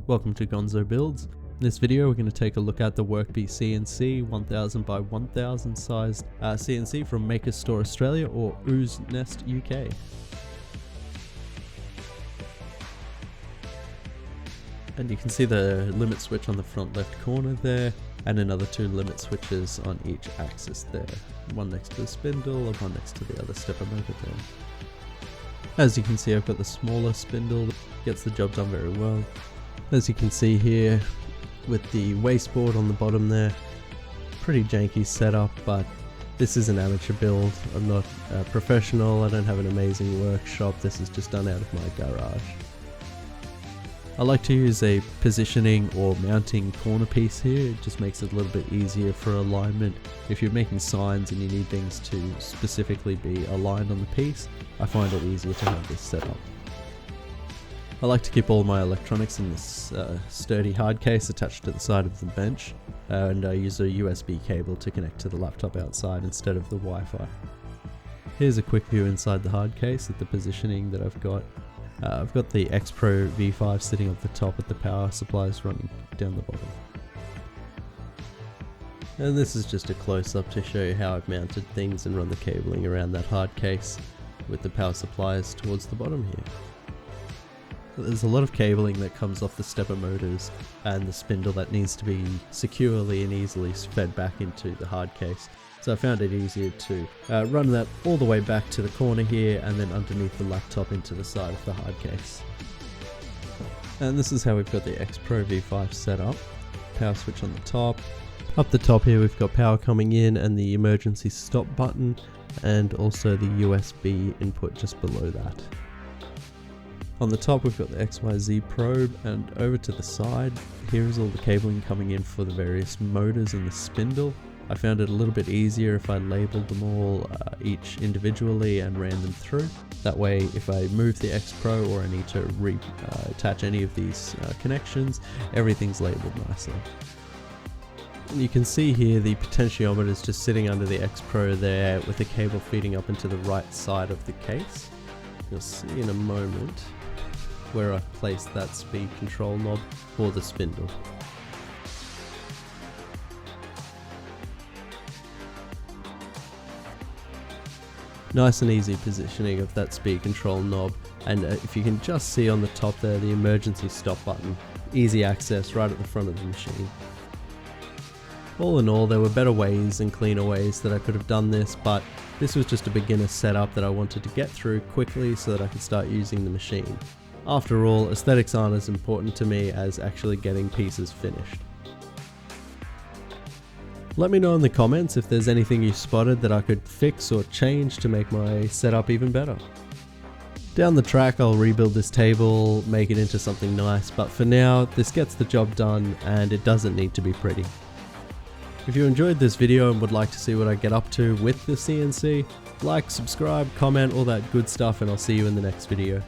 Welcome to Gonzo Builds. In this video we're going to take a look at the Workbee CNC 1000 by 1000 sized CNC from Makerstore Australia or Ooze Nest UK. And you can see the limit switch on the front left corner there, and another two limit switches on each axis there. One next to the spindle and one next to the other stepper motor there. As you can see, I've got the smaller spindle that gets the job done very well. As you can see here with the wasteboard on the bottom there, pretty janky setup, but this is an amateur build. I'm not a professional, I don't have an amazing workshop, this is just done out of my garage. I like to use a positioning or mounting corner piece here. It just makes it a little bit easier for alignment. If you're making signs and you need things to specifically be aligned on the piece, I find it easier to have this set up. I like to keep all my electronics in this sturdy hard case attached to the side of the bench, and I use a USB cable to connect to the laptop outside instead of the Wi-Fi. Here's a quick view inside the hard case at the positioning that I've got. I've got the X Pro V5 sitting at the top with the power supplies running down the bottom. And this is just a close-up to show you how I've mounted things and run the cabling around that hard case with the power supplies towards the bottom here. There's a lot of cabling that comes off the stepper motors and the spindle that needs to be securely and easily fed back into the hard case. So I found it easier to run that all the way back to the corner here and then underneath the laptop into the side of the hard case. And this is how we've got the X Pro V5 set up. Power switch on the top. Up the top here we've got power coming in and the emergency stop button, and also the USB input just below that. On the top we've got the XYZ probe, and over to the side here is all the cabling coming in for the various motors and the spindle. I found it a little bit easier if I labeled them all each individually and ran them through. That way if I move the X Pro or I need to attach any of these connections, everything's labeled nicely. And you can see here the potentiometer is just sitting under the X Pro there with the cable feeding up into the right side of the case. You'll see in a moment where I've placed that speed control knob for the spindle. Nice and easy positioning of that speed control knob, and if you can just see on the top there the emergency stop button, easy access right at the front of the machine. All in all, there were better ways and cleaner ways that I could have done this, but this was just a beginner setup that I wanted to get through quickly so that I could start using the machine. After all, aesthetics aren't as important to me as actually getting pieces finished. Let me know in the comments if there's anything you spotted that I could fix or change to make my setup even better. Down the track I'll rebuild this table, make it into something nice, but for now this gets the job done and it doesn't need to be pretty. If you enjoyed this video and would like to see what I get up to with the CNC, like, subscribe, comment, all that good stuff, and I'll see you in the next video.